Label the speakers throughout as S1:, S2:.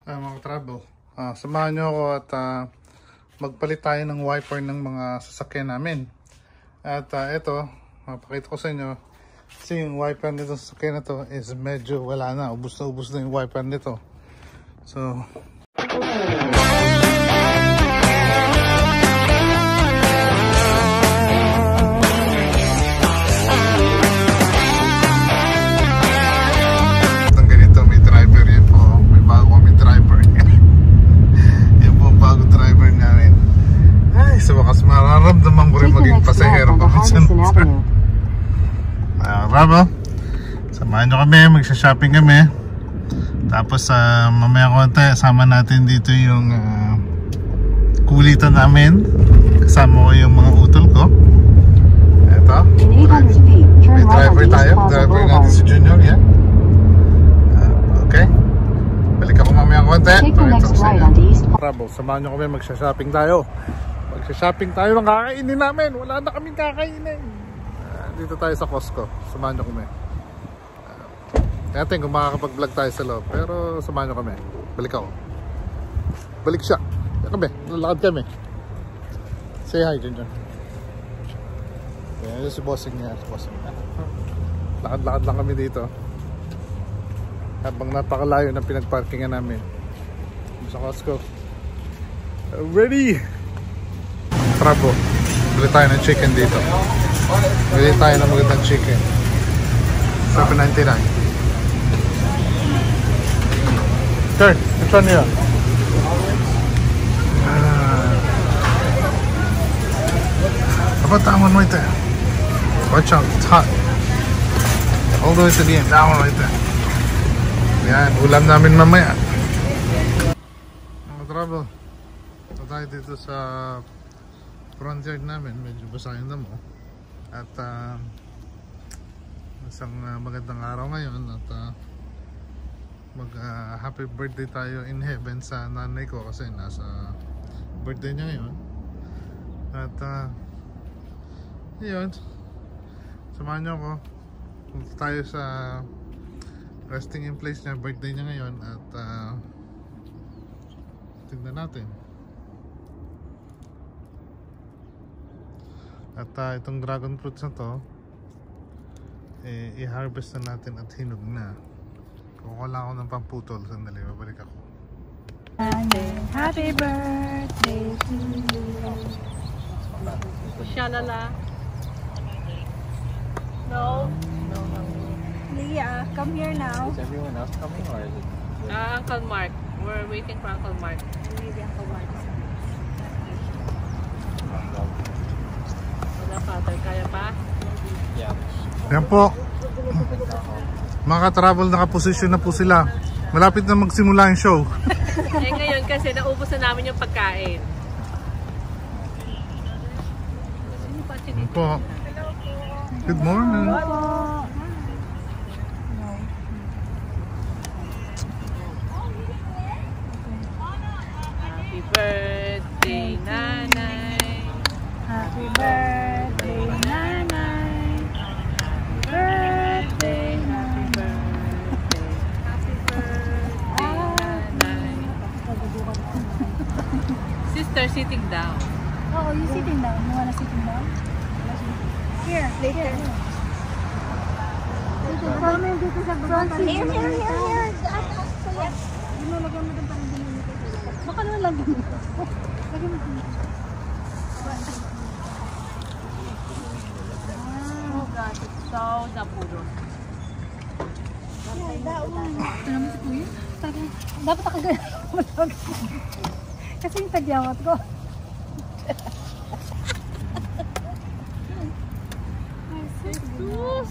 S1: Mga travel. Samahan nyo ako at magpalit tayo ng wiper ng mga sasakyan namin. At ito, mapakita ko sa inyo. Kasi yung wiper nito sa sasakyan na to is medyo wala na. Ubus na yung wiper nito. So, sa wakas mararamdaman ko rin maging pasahero paminsan. Bravo, samahan nyo kami, magsha-shopping kami. Tapos mamaya konti sama natin dito yung kulitan namin. Kasama ko yung mga utol ko. Eto, may driver tayo. Driver natin si Junior yan. Okay, balik ako mamaya konti. Bravo, samahan nyo kami, magsha-shopping tayo. Magsha-shopping tayo ng kakainin namin. Wala na kaming kakainin. Dito tayo sa Costco. Samahan nyo kami. Natin kung makakapag-vlog tayo sa loob. Pero samahan nyo kami. Balik ako. Balik siya. Yan kami. Lalakad kami. Say hi dyan dyan. Yan si bossing niya. Lakad-lakad lang kami dito. Habang napakalayo ng pinagparkingan namin. Sa Costco. Ready! Bravo, bili tayo ng chicken dito. Bili tayo ng magandang chicken. $7.99. Sir, which one here? How about that one right there? Watch out, it's hot. All the way to the end, that one right there. Yan, ulam namin mamaya. Mga travel, ito tayo dito sa front yard namin, medyo basa yung damo. At isang magandang araw ngayon. At mag happy birthday tayo in heaven sa nanay ko kasi nasa birthday niya ngayon. At yun, samahan niyo ako. Punta tayo sa resting in place niya, birthday niya ngayon. At tignan natin. At itong dragon fruits na to i-harvest na natin at hinog na. Kukuha lang ako ng pamputol. Sandali, babalik ako.
S2: Happy birthday to you. Shalala. No. Leah, come here now.
S3: Is everyone else coming or is it?
S2: Uncle Mark. We're waiting for Uncle Mark. Maybe Uncle Mark. Father, kaya pa?
S3: Yeah.
S1: Yan po. Mga travel, nakaposisyon na po sila. Malapit na magsimula yung show.
S2: Ngayon kasi naubos na namin yung pagkain.
S1: Yan po. Good morning.
S2: Happy birthday, Nanay.
S4: Happy birthday, Nanay. Happy birthday,
S2: Happy birthday. Happy birthday, Nanay. Sister, sitting down.
S4: Oh, you sitting down? You wanna sitting down? Here, later. Come dito sa front. Here. Ano lagyan mo doon para hindi mo nito? Baka naman lagyan mo. Lagyan mo dito.
S2: Oh God, it's so napuro.
S4: Ito naman si Kuya. Dapat ako ganyan. Kasi yung tagyawat ko.
S2: Jesus!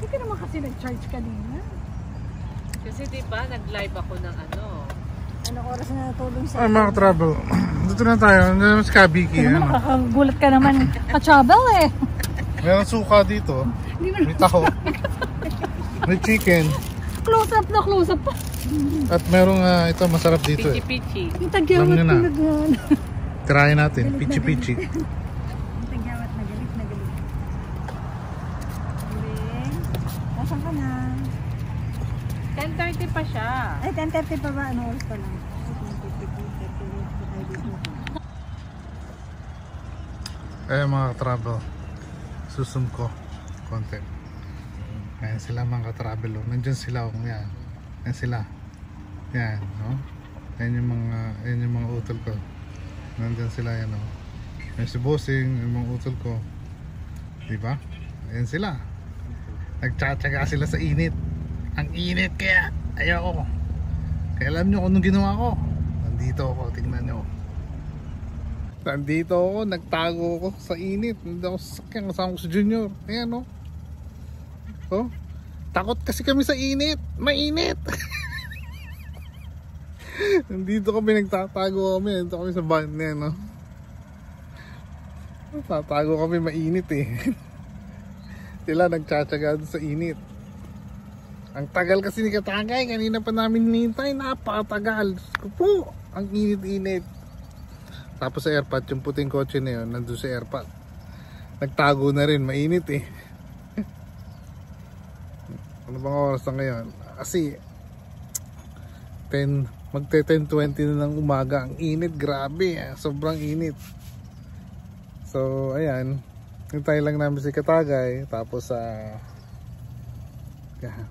S4: Hindi ka naman kasi nag-charge kanina.
S2: Kasi diba, nag-live ako ng ano.
S4: Anong oras na natulong sa...
S1: Mga travel, dito na tayo. Nandiyan si Kabiki.
S4: Nakakagulat ka naman. Ka-travel eh.
S1: Meron suka dito. May taho. May chicken.
S4: Close up na close up pa.
S1: At merong ito masarap dito eh.
S2: Pichi-pichi.
S4: Yung tagyawat
S1: Alam nyo na.
S4: pinag...
S1: Tirahin natin. Pichi-pichi.
S4: Yung tagyawat na galit. Nasaan ka na?
S2: 10:30 pa siya.
S4: Ay, 10:30 pa ba? Ano oras pa lang? 10:30.
S1: Mga ka-travel, susum ko konti. Ayan sila mga ka-travel, oh. Nandyan sila, oh. Yan. Yan sila. Yan, no? Yan yung mga utol ko. Nandyan sila, yan, oh. Yan si Bossing, yung mga utol ko. Diba? Ayan sila. Nagtsatsaga sila sa init. Ang init kaya ayoko. Kaya alam nyo kung anong ginawa ko. Nandito ako, tingnan nyo. Nandito ako, nagtago ako sa init. Nandito ako sa sakyan, kasama ko si Junior. Ayan, oh. Oh, takot kasi kami sa init. Mainit. Nandito kami, nagtatago kami. Nandito kami sa van na yan, no? Tatago kami, mainit eh. Sila nagtsatsaga sa init. Ang tagal kasi ni Katagay. Kanina pa namin hinihintay. Napakatagal. Po, ang init-init. Tapos sa airpot, yung puting kotse na yun, nandun sa airpot. Nagtago na rin, mainit eh. Ano bang oras na ngayon? Kasi magte 10:20 na ng umaga. Ang init, grabe eh. Sobrang init. So ayan, hintay lang namin si Katagay. Tapos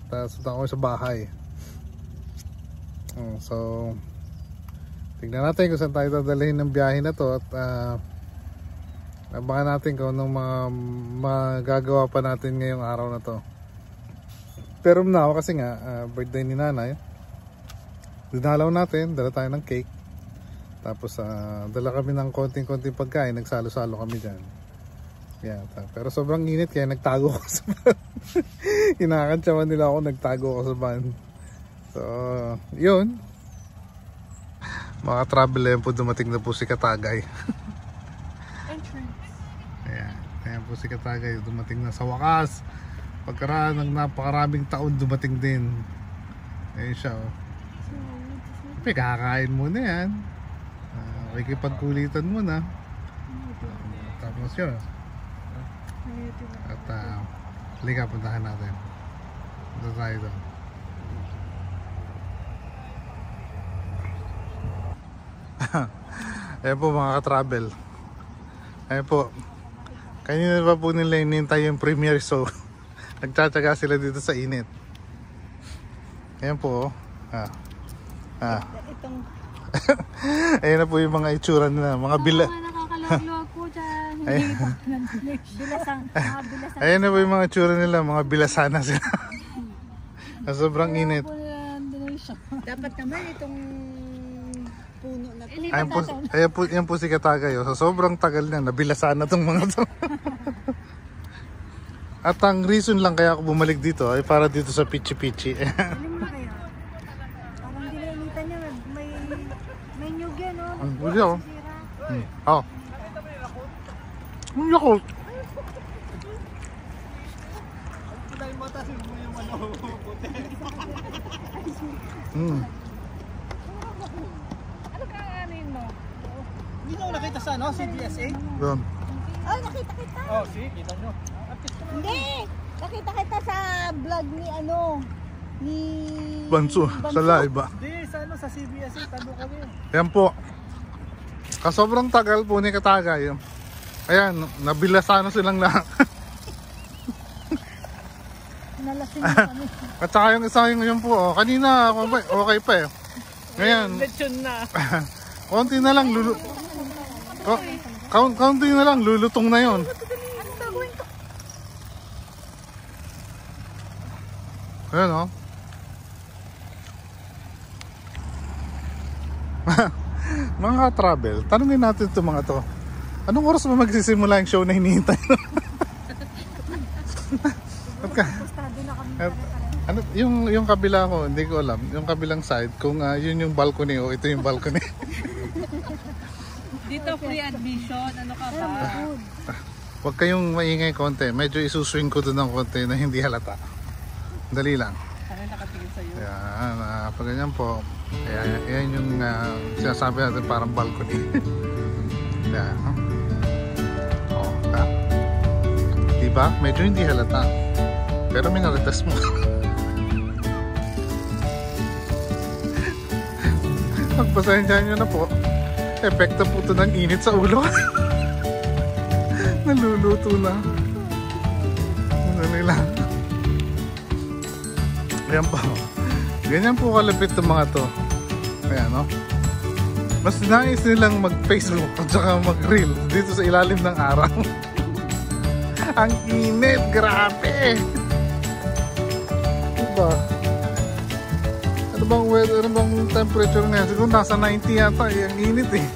S1: tapos ako sa bahay. So tignan natin kung saan tayo dadalhin ng biyahe na to. At abangan natin kung anong mga magagawa pa natin ngayong araw na to. Pero na ako kasi nga birthday ni nanay. Dinalaw natin, dala tayo ng cake. Tapos dala kami ng konting-konting pagkain. Nagsalo-salo kami dyan. Yeah, pero sobrang init kaya nagtago ko sa van. Kinakantsawan nila ako, nagtago ko sa van. So yun, mga travel yan po, dumating na po si Katagay. Ayan po si Katagay, dumating na sa wakas. Pagkaraan ng napakaraming taon, dumating din. Ayun siya, oh. Kakain muna yan. Makikipagkulitan muna. Tapos yun. At halika, puntahan natin. Punta tayo doon. Ayan po mga ka-travel. Ayan po. Kanina pa po nila hinintay yung premiere, so nagtsatsaga sila dito sa init. Ayan po. Ayan na po yung mga itsura nila, mga bila.
S4: Nakakalagluwag po dyan. Bilasang.
S1: Ayan na po yung mga itsura nila, mga bilasana sila. Sobrang init.
S4: Dapat naman itong puno na to.
S1: Ayan po si Katagay. So sobrang tagal na, nabilasana tong mga to. At ang reason lang kaya ako bumalik dito ay para dito sa Pichi Pichi. Buti ako. Oh. Ang yakot.
S2: Ano ka anin mo?
S3: Hindi ko nakita sa CBSA?
S1: Doon.
S4: Ay, nakita kita.
S3: Oh, see, kita nyo.
S4: Hindi. Nakita kita sa vlog ni
S1: Banso, sa live ba?
S3: Hindi, sa CBSA, talo kami.
S1: Yan po. Kasobrang tagal po ni Katagay. Ayan, nabilasana silang lahat.
S4: nalasing kami.
S1: At saka yung isa yung po, oh, kanina okay pa eh. Ngayon,
S2: Lechon na.
S1: konti na lang konti na lang lulutong na yon. Ayan, oh. Mga travel, tanungin natin itong mga to. Anong oras ba magsisimula yung show na hinihintay? Yung kabila ko, hindi ko alam. Yung kabilang side, kung yun yung balcony o ito yung balcony.
S2: Dito free admission. Ano ka ba?
S1: Huwag kayong maingay konti. Medyo isuswing ko doon ng konti na hindi halata. Dali lang.
S2: Ano nakatingin sa'yo?
S1: Yan, pag ganyan po. Yan yung sinasabi natin parang balcony. Yan. Oh, diba? Medyo hindi halata. Pero minaritas mo. Pagpasensyahan nyo na po. Epekto po ito ng init sa ulo. Naluluto na. Ano lang. Ayan po. Ganyan po kalapit ng mga to. Ayan, no? Mas nais nilang mag-Facebook at saka mag-reel dito sa ilalim ng araw. Ang init, grabe! Diba? Ano bang weather, ano bang temperature ngayon? Siguro nasa 90 yata, ang init eh.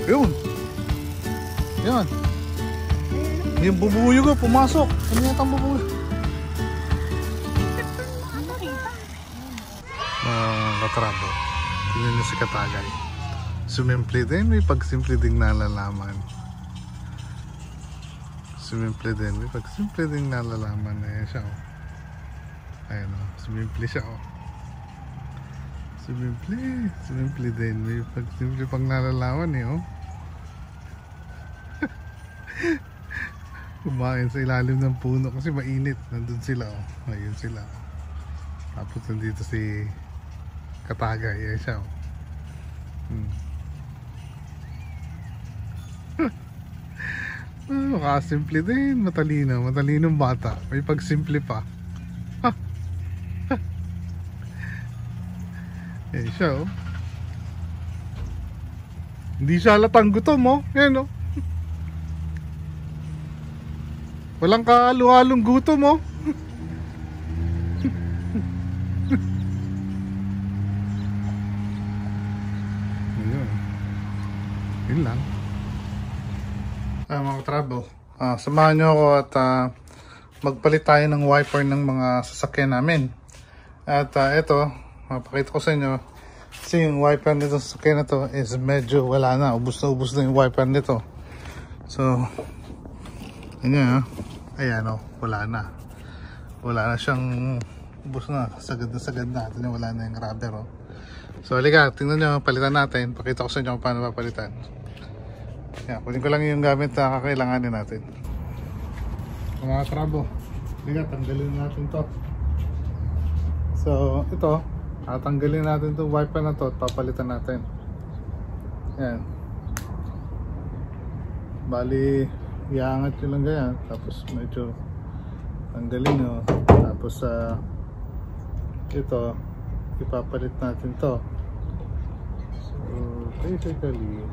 S1: Yun! Yan! Yung bubuyo ko, pumasok! Ano yata ang bubuyo? Katrabo. Tingnan nyo si Katagay. Sumimple din, may pagsimple ding nalalaman. Sumimple din, may pagsimple ding nalalaman. Ayan siya, oh. Ayan, oh. Sumimple siya, oh. Sumimple din, may pagsimple pang nalalaman, eh, oh. Kumain sa ilalim ng puno kasi mainit. Nandun sila, oh. Ayun sila, oh. Tapos nandito si Katagay, ayan siya, oh. Makasimple din, matalinong bata, may pagsimple pa. Ayan siya, oh. Hindi siya halatang gutom, oh. Ayan, oh. Walang kahalo-halong gutom, oh. Yun lang. Mga katrabo, samahan nyo ako at magpalit tayo ng wiper ng mga sasakyan namin. At ito, mapakita ko sa inyo kasi yung wiper nito sa sasakyan na to is medyo wala na, ubos na yung wiper nito. So yun, ayan, oh, wala na siyang ubos na, sagad na ito, wala na yung rubber, oh. So halika, tingnan nyo, palitan natin. Pakita ko sa inyo kung paano papalitan. Yan, kunin ko lang yung gamit na kakailanganin natin. Mga trabo, halika, tanggalin natin to. So ito, tatanggalin natin itong wiper na to at papalitan natin. Yan. Bali, iangat nyo lang ganyan, tapos medyo tanggalin nyo. Tapos ito, ipapalit natin to. So basically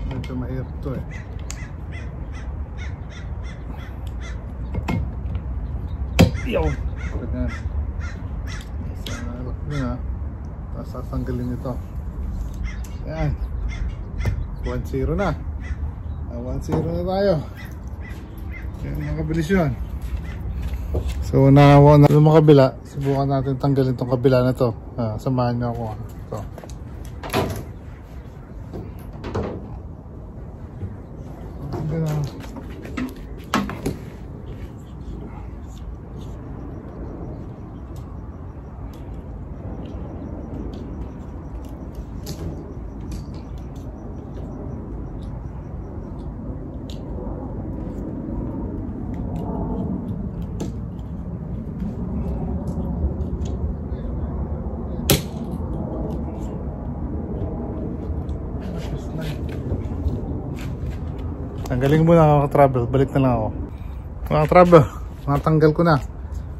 S1: medyo mahirap to eh. Yo! Ganyan. Tapos tatanggalin ito. Ayan, 1-0 na. 1-0 na tayo. Yan, makabilis yun. So na yung kabila, subukan natin tanggalin itong kabila na to. Samahan nyo ako. Ito. Ganun. Tanggalin mo na, mga travel, balik na lang ako. Mga travel, natanggal ko na.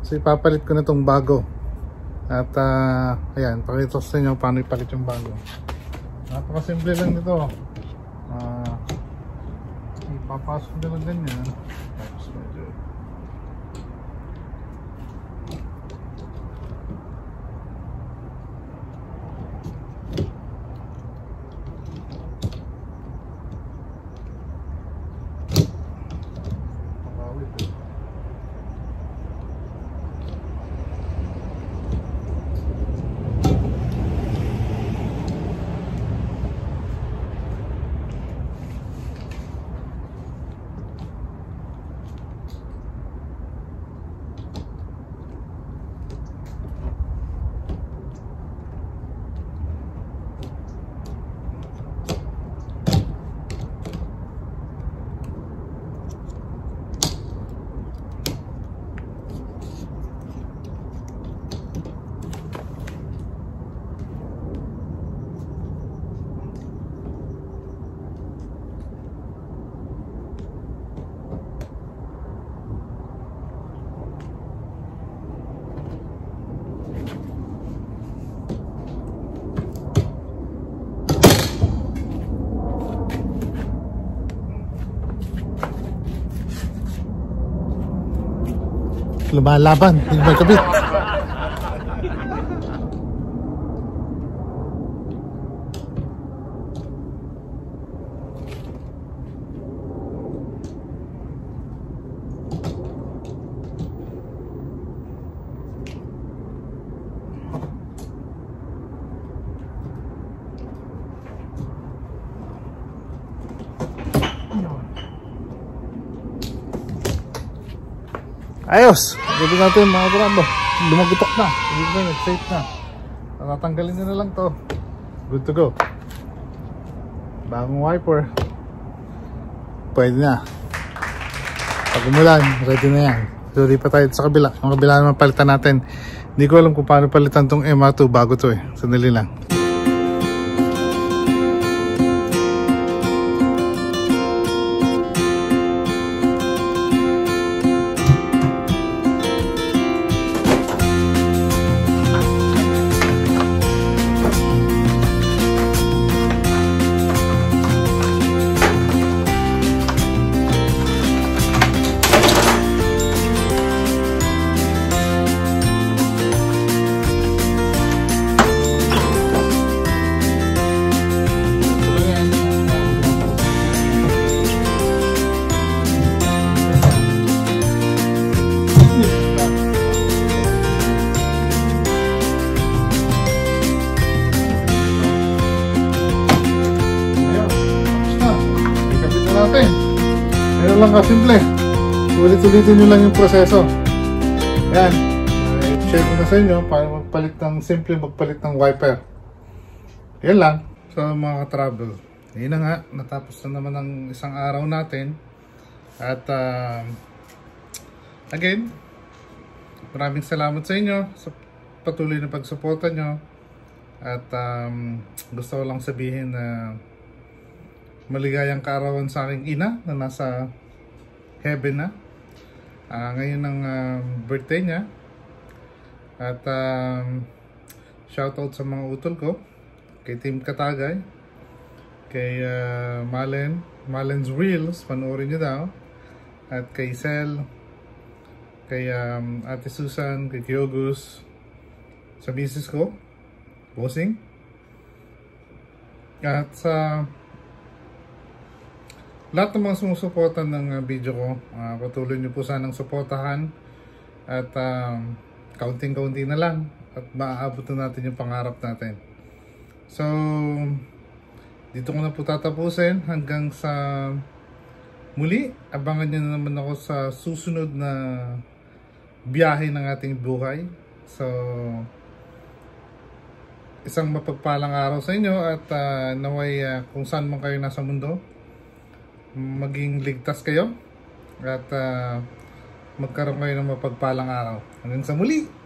S1: So ipapalit ko na itong bago. At ayan, pakita ko sa inyo paano ipalit yung bago. Napakasimple lang nito. Ipapasok na lang ganyan. Tapos medyo lumalaban, hindi ba kabit? Ayos! Gabi natin mga brando. Lumagutok na. Safe na. Tatanggalin nyo na lang to. Good to go. Bagong wiper. Pwede na. Pag umulan, ready na yan. So, di pa tayo sa kabila. Yung kabila naman palitan natin. Hindi ko alam kung paano palitan tong MA2. Bago to eh. Sandali lang. Meron lang kasimple. Ulit-ulitin nyo lang yung proseso. Yan. Share ko na sa inyo para magpalit ng simple, magpalit ng wiper. Yan lang. So mga ka-travel, yun na nga, natapos na naman ang isang araw natin. At again, maraming salamat sa inyo sa patuloy na pagsuporta nyo. At gusto ko lang sabihin na maligayang kaarawan sa aking ina na nasa heaven na. Ngayon ang birthday niya. At shoutout sa mga utol ko, kay Team Katagay, kay Malen's Reels, panoorin nyo daw, at kay Sel, kay Ate Susan, kay Kyogus, sa misis ko, Bossing, at sa lahat ng mga sumusuportan ng video ko. Patuloy nyo po sanang suportahan at kaunting-kaunti na lang at maaabot na natin yung pangarap natin. So dito ko na po tatapusin hanggang sa muli. Abangan nyo na naman ako sa susunod na biyahe ng ating buhay. So isang mapagpalang araw sa inyo at naway kung saan man kayo nasa mundo, maging ligtas kayo at magkaroon kayo ng mapagpalang araw. Hanggang sa muli!